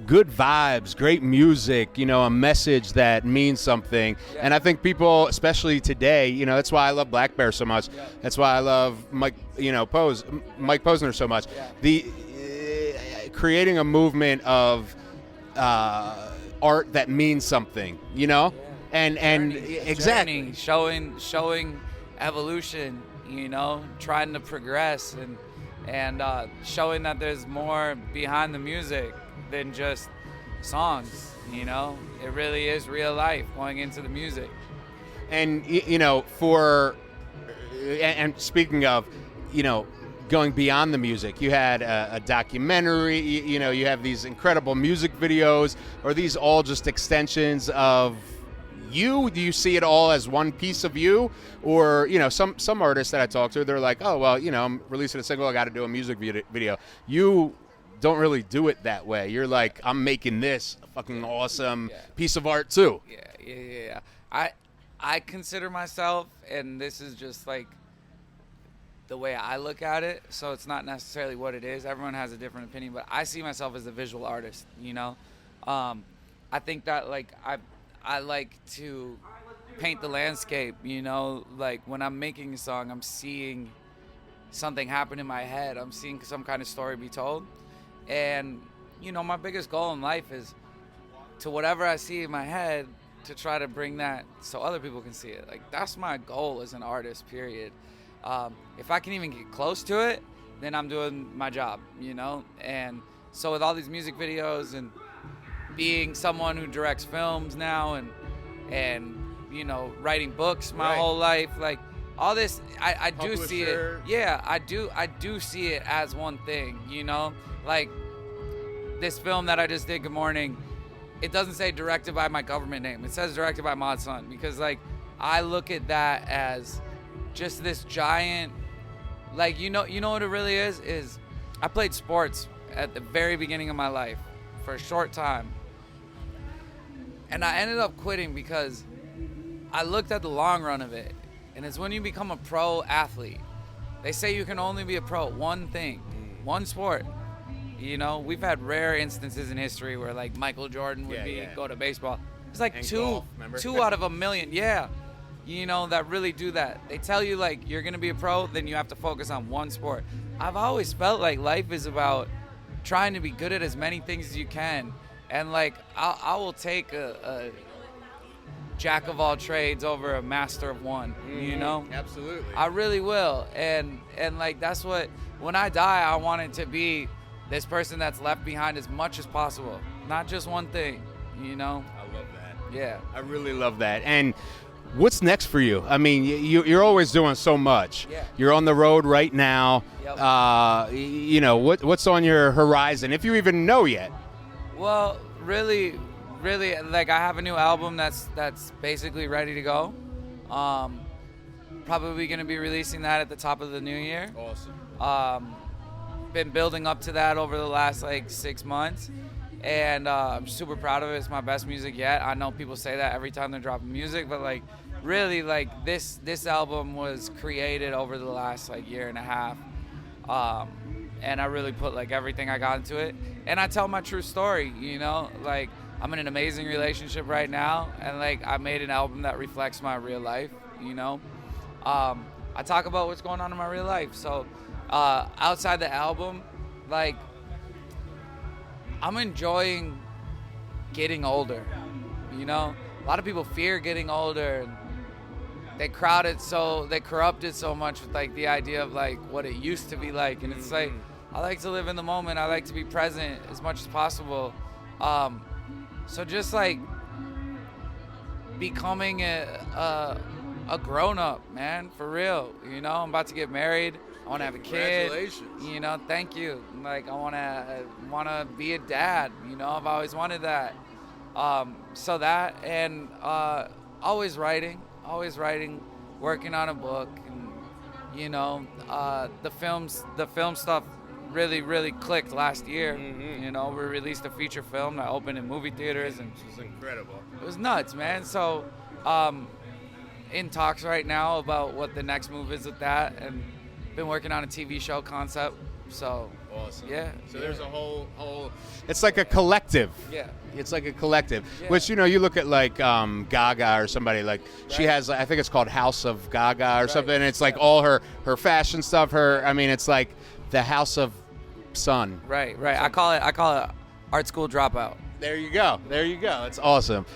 good vibes, great music, you know, a message that means something. Yeah. And I think people, especially today, you know, that's why I love Black Bear so much. Yeah. That's why I love Mike Posner so much. Yeah. The creating a movement of art that means something, you know? Yeah. And exactly showing evolution, you know, trying to progress and showing that there's more behind the music than just songs, you know. It really is real life going into the music. And you know, and speaking of, you know, going beyond the music, you had a documentary, you know, you have these incredible music videos. Are these all just extensions of you? Do you see it all as one piece of you? Or, you know, some artists that I talk to, they're like, oh, well, you know, I'm releasing a single, I got to do a music video. You don't really do it that way. You're like, I'm making this a fucking awesome piece of art too. Yeah. I consider myself, and this is just like the way I look at it, so it's not necessarily what it is. Everyone has a different opinion, but I see myself as a visual artist, you know. I think that like I like to paint the landscape, you know, like when I'm making a song, I'm seeing something happen in my head. I'm seeing some kind of story be told. And, you know, my biggest goal in life is to whatever I see in my head to try to bring that so other people can see it. Like, that's my goal as an artist, period. If I can even get close to it, then I'm doing my job, you know? And so with all these music videos and being someone who directs films now and you know, writing books my whole life, like all this, I do see it. Yeah, I do see it as one thing, you know? Like this film that I just did, Good Morning, it doesn't say directed by my government name. It says directed by my son, because like I look at that as just this giant, like, you know what it really is I played sports at the very beginning of my life for a short time. And I ended up quitting because I looked at the long run of it. And it's when you become a pro athlete. They say you can only be a pro at one thing, one sport. You know, we've had rare instances in history where like Michael Jordan would go to baseball. It's like two out of a million. Yeah. You know, that really do that. They tell you like you're going to be a pro, then you have to focus on one sport. I've always felt like life is about trying to be good at as many things as you can. And like I will take a jack of all trades over a master of one, you know? Absolutely. I really will. And like that's what, when I die, I want it to be this person that's left behind as much as possible. Not just one thing, you know? I love that. Yeah. I really love that. And what's next for you? I mean, you're always doing so much. Yeah. You're on the road right now. Yep. You know, what's on your horizon, if you even know yet? Well, really, like I have a new album that's basically ready to go. Probably going to be releasing that at the top of the new year. Awesome. Been building up to that over the last like 6 months, and I'm super proud of it. It's my best music yet. I know people say that every time they're dropping music, but like really, like this album was created over the last like year and a half, and I really put like everything I got into it, and I tell my true story. You know, like I'm in an amazing relationship right now, and like I made an album that reflects my real life. You know, I talk about what's going on in my real life. So outside the album, like I'm enjoying getting older. You know, a lot of people fear getting older. They corrupted so much with like the idea of like what it used to be like, and it's like I like to live in the moment. I like to be present as much as possible. So just like becoming a grown-up, man, for real. You know, I'm about to get married. I want to have a kid. Congratulations. You know, thank you. Like I want to be a dad. You know, I've always wanted that. So that, and always writing, working on a book, and you know, the film stuff really clicked last year. You know, we released a feature film that opened in movie theaters, and This is incredible. it was nuts, man. So in talks right now about what the next move is with that, and been working on a TV show concept. So Awesome. yeah. So there's a whole. It's like a collective. Yeah. It's like a collective. Yeah. Which, you know, you look at like Gaga or somebody, like she has, I think it's called House of Gaga or something. And it's like all her fashion stuff. It's like the House of Sun. Right. I call it art school dropout. There you go. It's awesome.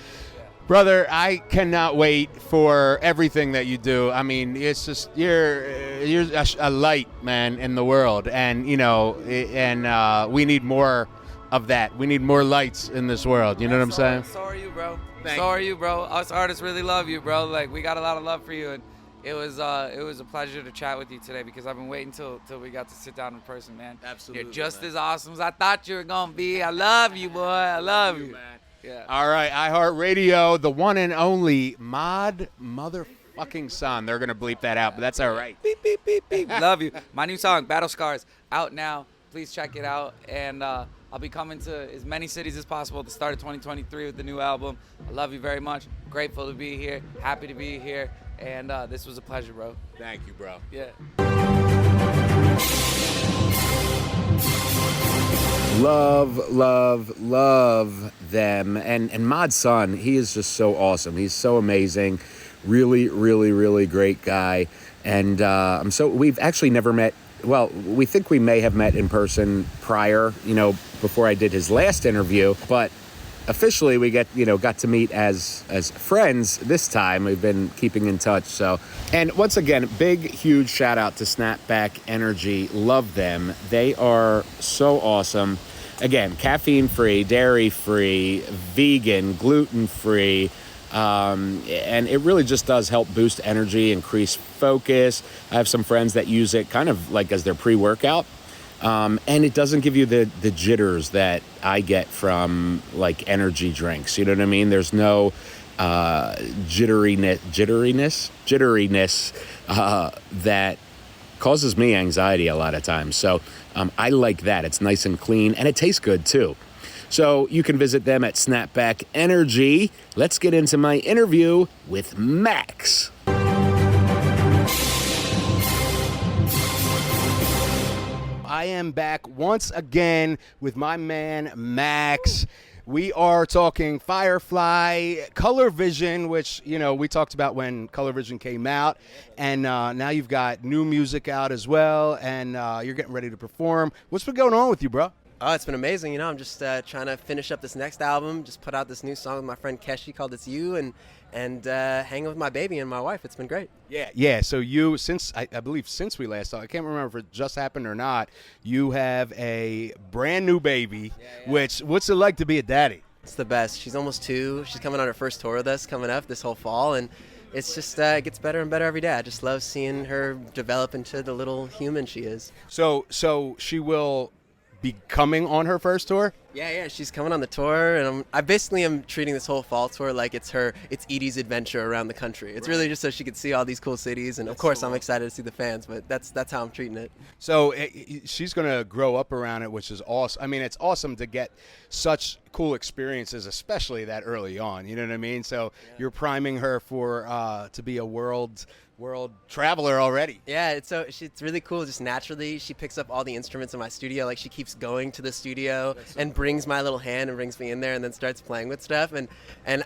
Brother, I cannot wait for everything that you do. I mean, it's just you're a light, man, in the world, and you know, and we need more of that. We need more lights in this world. You know what I'm saying? So are you, bro. Thank So are you, bro. Us artists really love you, bro. Like we got a lot of love for you, and it was a pleasure to chat with you today because I've been waiting till we got to sit down in person, man. Absolutely, You're just man. as awesome as I thought you were gonna be. I love you, boy. I love you. Man. Yeah. All right, iHeartRadio, the one and only Mod motherfucking Son. They're gonna bleep that out, but that's all right. Beep, beep, beep, beep. Love you. My new song, Battle Scars, out now. Please check it out. And I'll be coming to as many cities as possible at the start of 2023 with the new album. I love you very much. Grateful to be here. Happy to be here. And this was a pleasure, bro. Thank you, bro. Yeah. Love them. And Mod's son, he is just so awesome. He's so amazing. Really great guy. And we've actually never met. Well, we think we may have met in person prior, you know, before I did his last interview. But officially we got to meet as friends this time. We've been keeping in touch. So, and once again, big, huge shout out to Snapback Energy. Love them. They are so awesome. Again, caffeine-free, dairy-free, vegan, gluten-free. And it really just does help boost energy, increase focus. I have some friends that use it kind of like as their pre-workout. And it doesn't give you the jitters that I get from like energy drinks. You know what I mean? There's no jitteriness that causes me anxiety a lot of times. So I like that. It's nice and clean, and it tastes good too. So you can visit them at Snapback Energy. Let's get into my interview with Max. I am back once again with my man, Max. We are talking Firefly, Color Vision, which, we talked about when Color Vision came out. And now you've got new music out as well, and you're getting ready to perform. What's been going on with you, bro? Oh, it's been amazing. I'm just trying to finish up this next album. Just put out this new song with my friend Keshi called "It's You," and hanging with my baby and my wife. It's been great. Yeah. So you, since I believe since we last saw, I can't remember if it just happened or not. You have a brand new baby. Yeah. What's it like to be a daddy? It's the best. She's almost 2. She's coming on her first tour with us coming up this whole fall, and it's just it gets better and better every day. I just love seeing her develop into the little human she is. So she will be coming on her first tour? Yeah, she's coming on the tour, and I basically am treating this whole fall tour like it's Edie's adventure around the country. It's really just so she could see all these cool cities, and of course I'm excited to see the fans, but that's how I'm treating it. So she's going to grow up around it, which is awesome. I mean, it's awesome to get such cool experiences, especially that early on, you know what I mean? So you're priming her for to be a world traveler already. Yeah, it's really cool. Just naturally, she picks up all the instruments in my studio. Like, she keeps going to the studio and brings my little hand and brings me in there and then starts playing with stuff. And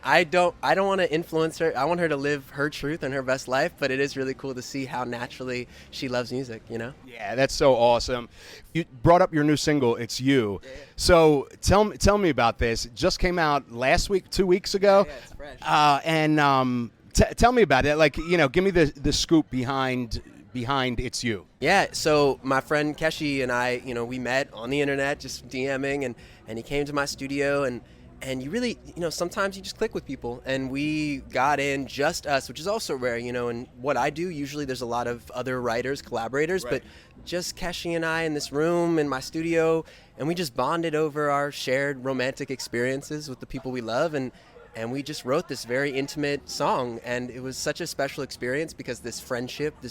I don't want to influence her. I want her to live her truth and her best life. But it is really cool to see how naturally she loves music. Yeah, that's so awesome. You brought up your new single, "It's You." Yeah. So tell me about this. It just came out last week, 2 weeks ago. Yeah, it's fresh. Tell me about it. Like, give me the scoop behind "It's You." Yeah, so my friend Keshi and I, we met on the internet, just DMing, and he came to my studio, and you really, sometimes you just click with people, and we got in just us, which is also rare, and what I do, usually there's a lot of other writers, collaborators, right. But just Keshi and I in this room in my studio, and we just bonded over our shared romantic experiences with the people we love, and we just wrote this very intimate song, and it was such a special experience because this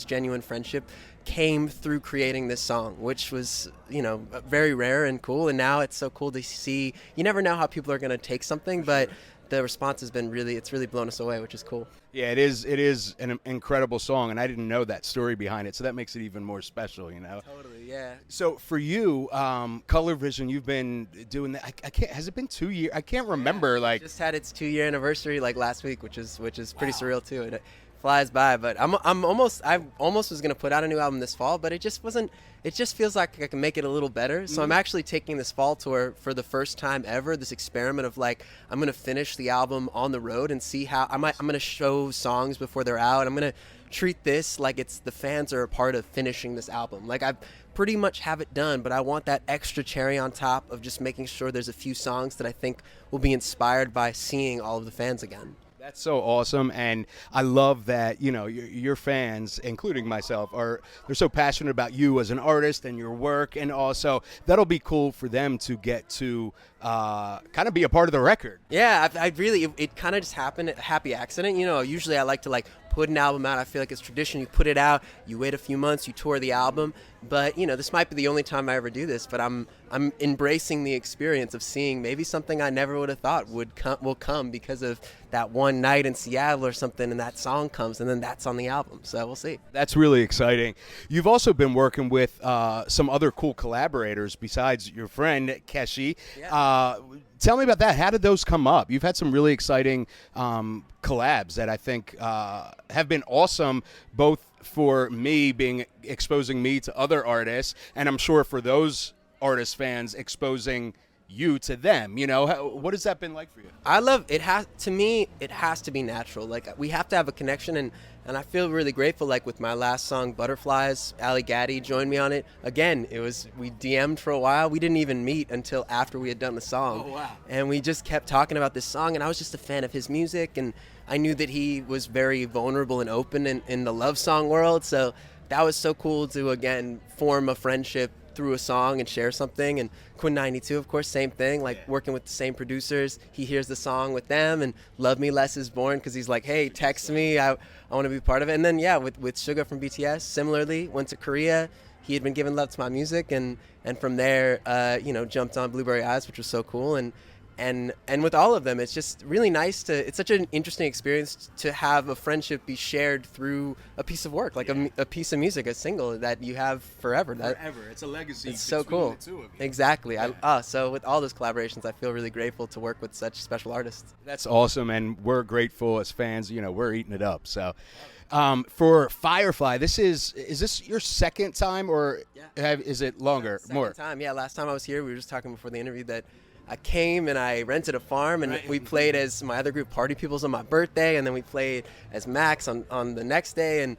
genuine friendship came through creating this song, which was, very rare and cool. And now it's so cool to see. You never know how people are going to take something, but the response has been it's really blown us away, which is cool. Yeah, it is an incredible song, and I didn't know that story behind it, so that makes it even more special, Totally, yeah. So for you, Color Vision, you've been doing that. I can't. Has it been 2 years? I can't remember. Yeah, just had its 2-year anniversary last week, which is pretty surreal too. It flies by, but I almost was gonna put out a new album this fall, but it just wasn't. It just feels like I can make it a little better. So I'm actually taking this fall tour for the first time ever. This experiment of I'm gonna finish the album on the road and see how I'm gonna show songs before they're out. I'm gonna treat this like it's the fans are a part of finishing this album. Like, I pretty much have it done, but I want that extra cherry on top of just making sure there's a few songs that I think will be inspired by seeing all of the fans again. That's so awesome, and I love that your fans, including myself, they're so passionate about you as an artist and your work, and also that'll be cool for them to get to kind of be a part of the record. Yeah, it kind of just happened, a happy accident. Usually I like to put an album out. I feel like it's tradition. You put it out, you wait a few months, you tour the album. But this might be the only time I ever do this. But I'm embracing the experience of seeing maybe something I never would have thought will come because of that one night in Seattle or something, and that song comes, and then that's on the album. So we'll see. That's really exciting. You've also been working with some other cool collaborators besides your friend Keshi. Yeah. Tell me about that. How did those come up? You've had some really exciting collabs that I think have been awesome, both for me exposing me to other artists, and I'm sure for those artist fans exposing you to them. You know, what has that been like for you? I love it. To me, it has to be natural. Like, we have to have a connection, and I feel really grateful. Like with my last song, Butterflies, Ali Gaddy joined me on it. Again, we DM'd for a while. We didn't even meet until after we had done the song. Oh, wow. And we just kept talking about this song, and I was just a fan of his music, and I knew that he was very vulnerable and open in the love song world. So that was so cool to, again, form a friendship through a song and share something. And Quinn 92, of course, same thing, like working with the same producers. He hears the song with them, and Love Me Less is born because he's like, hey, text me, I want to be part of it. And then with Suga from BTS, similarly, went to Korea. He had been giving love to my music, and from there jumped on Blueberry Eyes, which was so cool. And with all of them, it's just really nice it's such an interesting experience to have a friendship be shared through a piece of work, like a piece of music, a single that you have forever. It's a legacy. It's so cool. The two of you. Exactly. Yeah. So with all those collaborations, I feel really grateful to work with such special artists. That's awesome, and we're grateful as fans. We're eating it up. So, for Firefly, is this your second time, or is it longer? Second time. Yeah. Last time I was here, we were just talking before the interview that I came and I rented a farm, and we played as my other group, Party Peoples, on my birthday, and then we played as Max on the next day, and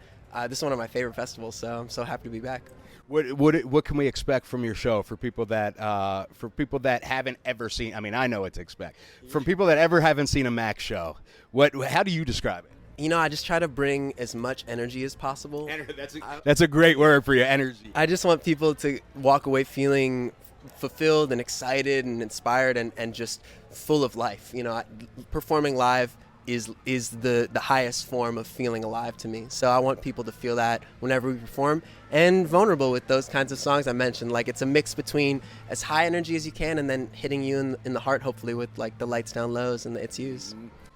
this is one of my favorite festivals, so I'm so happy to be back. What can we expect from your show for people that haven't ever seen? I mean, I know what to expect from people that ever haven't seen a Max show. How do you describe it? I just try to bring as much energy as possible. That's a great word for you, energy. I just want people to walk away feeling fulfilled and excited and inspired and just full of life. Performing live is the highest form of feeling alive to me. So I want people to feel that whenever we perform, and vulnerable with those kinds of songs I mentioned. Like, it's a mix between as high energy as you can and then hitting you in the heart, hopefully, with like the lights down lows and the It's Yous.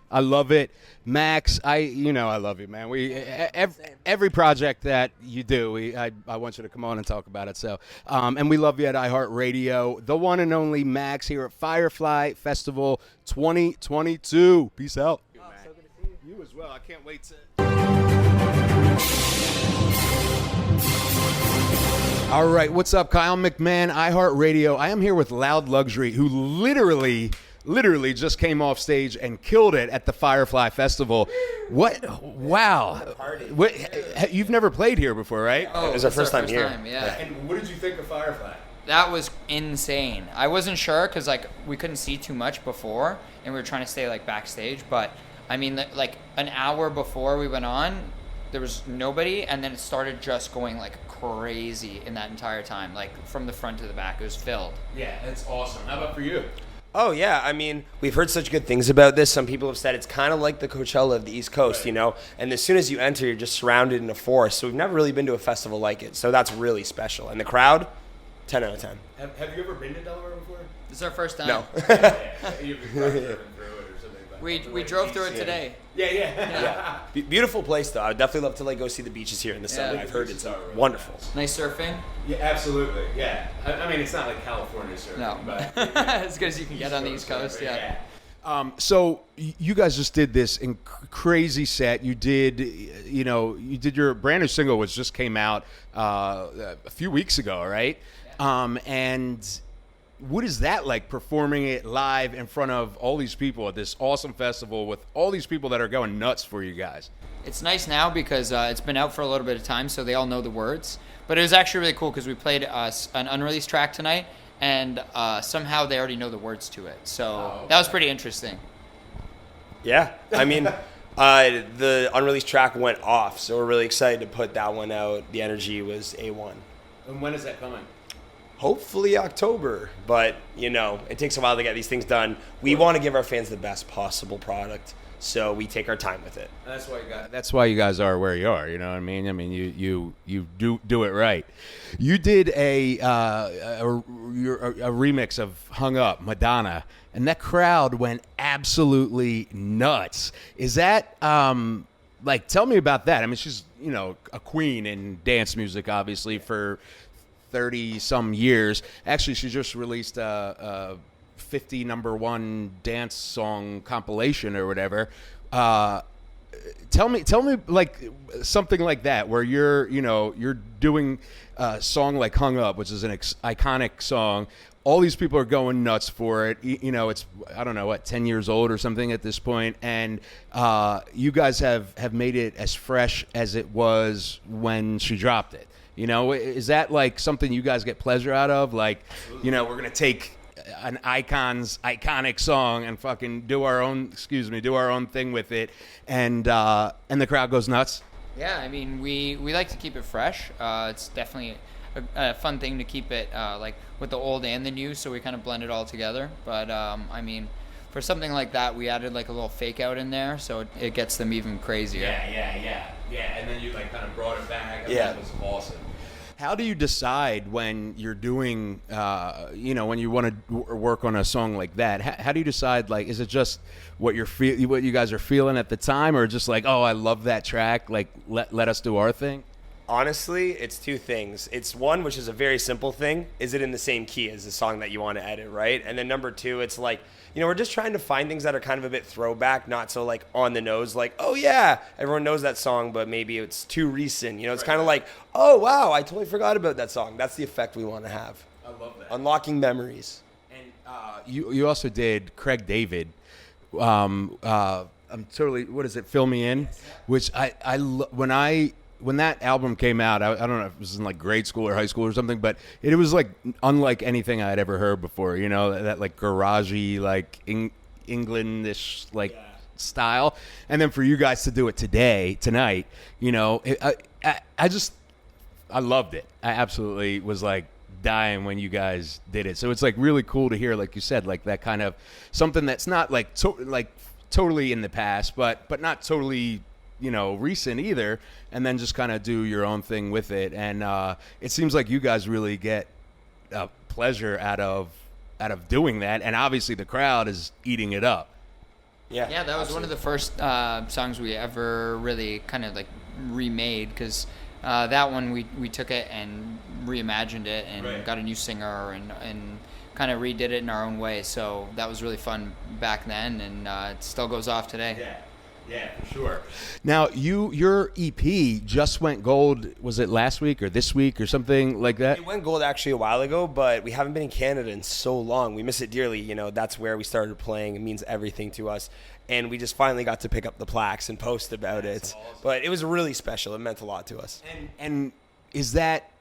I love it, Max. I love you, man. Every project that you do, I want you to come on and talk about it. So, and we love you at iHeartRadio. The one and only Max here at Firefly Festival 2022. Peace out. So good to see you. You as well. I can't wait to. All right, what's up, Kyle McMahon, iHeartRadio. I am here with Loud Luxury, who literally just came off stage and killed it at the Firefly Festival. What? Wow. You've never played here before, right? Oh, it was our first time here. Yeah. And what did you think of Firefly? That was insane. I wasn't sure because we couldn't see too much before, and we were trying to stay backstage. But I mean, an hour before we went on, there was nobody, and then it started just going crazy in that entire time, from the front to the back. It was filled. Yeah, that's awesome. How about for you? Oh, yeah. I mean, we've heard such good things about this. Some people have said it's kind of like the Coachella of the East Coast, And as soon as you enter, you're just surrounded in a forest. So we've never really been to a festival like it. So that's really special. And the crowd, 10 out of 10. Have you ever been to Delaware before? This is our first time. No. We drove through it today. Yeah. Beautiful place, though. I would definitely love to go see the beaches here in the summer. I've heard it's wonderful. Nice surfing. Yeah, absolutely. Yeah. I mean, it's not like California surfing. No. But as good as you can get on the East Coast, yeah. So you guys just did this crazy set. You did your brand new single, which just came out a few weeks ago, right? Yeah. And what is that like, performing it live in front of all these people at this awesome festival with all these people that are going nuts for you guys? It's nice now because it's been out for a little bit of time, so they all know the words. But it was actually really cool because we played an unreleased track tonight, and somehow they already know the words to it. So that was pretty interesting. Yeah. I mean, the unreleased track went off, so we're really excited to put that one out. The energy was A1. And when is that coming? Hopefully October, but it takes a while to get these things done. We want to give our fans the best possible product, so we take our time with it. That's why you guys are where you are. You know what I mean? I mean, you do it right. You did a remix of "Hung Up," Madonna, and that crowd went absolutely nuts. Is that tell me about that? I mean, she's a queen in dance music, obviously, for 30-some years. Actually, she just released a 50 #1 dance song compilation or whatever. Tell me something like that, where you're doing a song like "Hung Up," which is an iconic song, all these people are going nuts for it. You know, it's, I don't know, what, 10 years old or something at this point, and you guys have made it as fresh as it was when she dropped it. You know, is that like something you guys get pleasure out of? Like, you know, we're gonna take an iconic song and fucking do our own thing with it, and the crowd goes nuts. Yeah, I mean, we like to keep it fresh. It's definitely a fun thing to keep it like with the old and the new, so we kind of blend it all together. But I mean, for something like that, we added like a little fake out in there, so it gets them even crazier. Yeah, and then you like kind of brought it back. Yeah. That was awesome. How do you decide when you're doing, when you want to work on a song like that? How do you decide, like, is it just what you guys are feeling at the time, or just like, oh, I love that track, like, let us do our thing? Honestly, it's two things. It's one, which is a very simple thing. Is it in the same key as the song that you want to edit, right? And then number two, it's like, we're just trying to find things that are kind of a bit throwback, not so like on the nose, like, oh yeah, everyone knows that song, but maybe it's too recent. It's kind of like, oh wow, I totally forgot about that song. That's the effect we want to have. I love that. Unlocking memories. And you also did Craig David. I'm totally, what is it, Fill Me In? Which when that album came out, I don't know if it was in like grade school or high school or something, but it was like unlike anything I had ever heard before. That like garagey, like Englandish like style, and then for you guys to do it tonight, I loved it. I absolutely was like dying when you guys did it. So it's like really cool to hear, like you said, like that kind of something that's not like totally in the past, but not totally recent either, and then just kind of do your own thing with it. And it seems like you guys really get pleasure out of doing that, and obviously the crowd is eating it up. Yeah, that was absolutely one of the first songs we ever really kind of like remade, because that one we took it and reimagined it and got a new singer and kind of redid it in our own way. So that was really fun back then, and it still goes off today. Yeah, for sure. Now, your EP just went gold, was it last week or this week or something like that? It went gold actually a while ago, but we haven't been in Canada in so long. We miss it dearly. That's where we started playing. It means everything to us. And we just finally got to pick up the plaques and post about it. Awesome. But it was really special. It meant a lot to us. And is that,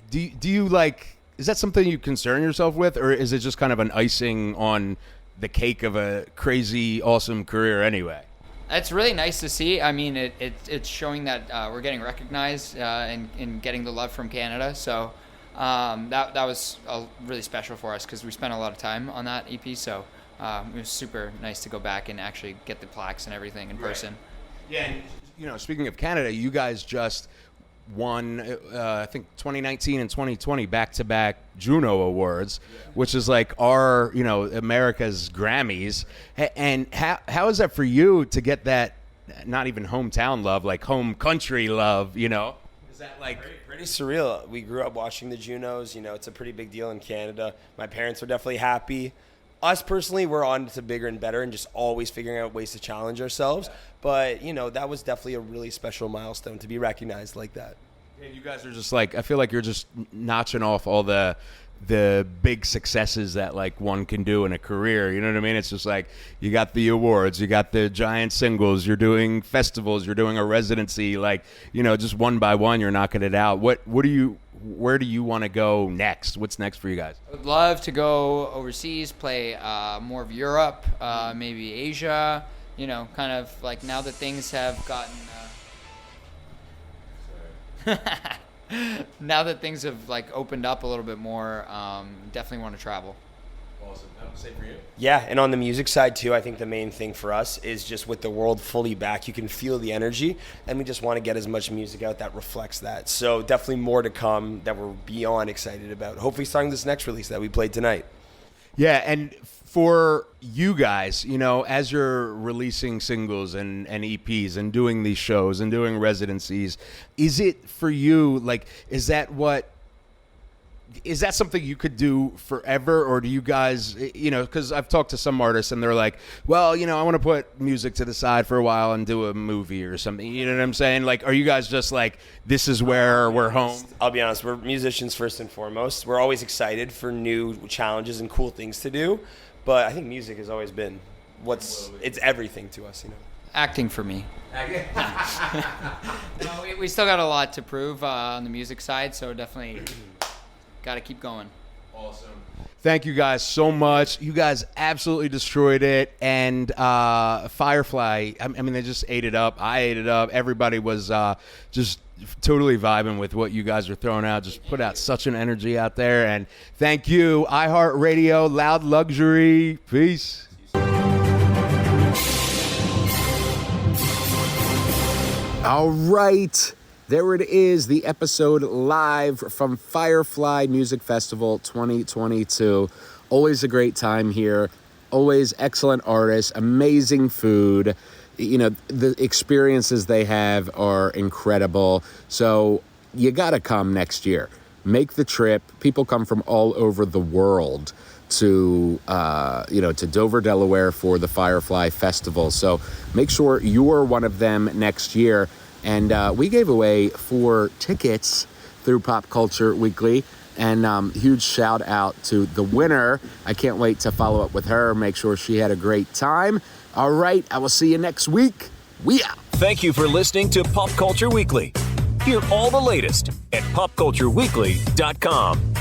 do you like, is that something you concern yourself with, or is it just kind of an icing on the cake of a crazy, awesome career anyway? It's really nice to see. I mean, it's showing that we're getting recognized and getting the love from Canada. So that was really special for us, because we spent a lot of time on that EP. So it was super nice to go back and actually get the plaques and everything in person. Yeah, and speaking of Canada, you guys just won, I think 2019 and 2020 back-to-back Juno Awards, which is like our, America's Grammys. And how is that for you to get that, not even hometown love, like home country love, Is that like pretty surreal? We grew up watching the Junos. It's a pretty big deal in Canada. My parents were definitely happy. Us personally, we're on to bigger and better and just always figuring out ways to challenge ourselves. But, that was definitely a really special milestone to be recognized like that. And you guys are just like, I feel like you're just notching off all the big successes that like one can do in a career. You know what I mean? It's just like, you got the awards, you got the giant singles, you're doing festivals, you're doing a residency, like, just one by one, you're knocking it out. Where do you want to go next? What's next for you guys? I would love to go overseas, play more of Europe, maybe Asia, kind of like now that things have gotten... now that things have like opened up a little bit more, definitely want to travel. Awesome. Same for you? Yeah, and on the music side too, I think the main thing for us is just with the world fully back, you can feel the energy, and we just want to get as much music out that reflects that. So definitely more to come that we're beyond excited about. Hopefully starting this next release that we played tonight. Yeah, and for you guys, as you're releasing singles and EPs and doing these shows and doing residencies, is it for you, like, is that what is that something you could do forever, or do you guys, because I've talked to some artists and they're like, well, I want to put music to the side for a while and do a movie or something. You know what I'm saying? Like, are you guys just like, this is where we're home? I'll be honest, we're musicians first and foremost. We're always excited for new challenges and cool things to do, but I think music has always been it's everything to us, Acting for me. No, we still got a lot to prove on the music side, so definitely got to keep going. Awesome. Thank you guys so much. You guys absolutely destroyed it. And Firefly, I mean, they just ate it up. I ate it up. Everybody was just totally vibing with what you guys are throwing out. Just put out such an energy out there. And thank you, iHeartRadio, Loud Luxury. Peace. All right, there it is, the episode live from Firefly Music Festival 2022. Always a great time here, always excellent artists, amazing food. The experiences they have are incredible. So you gotta come next year. Make the trip. People come from all over the world to Dover, Delaware for the Firefly Festival. So make sure you're one of them next year. And we gave away 4 tickets through Pop Culture Weekly. And huge shout out to the winner. I can't wait to follow up with her, make sure she had a great time. All right, I will see you next week. We out. Thank you for listening to Pop Culture Weekly. Hear all the latest at popcultureweekly.com.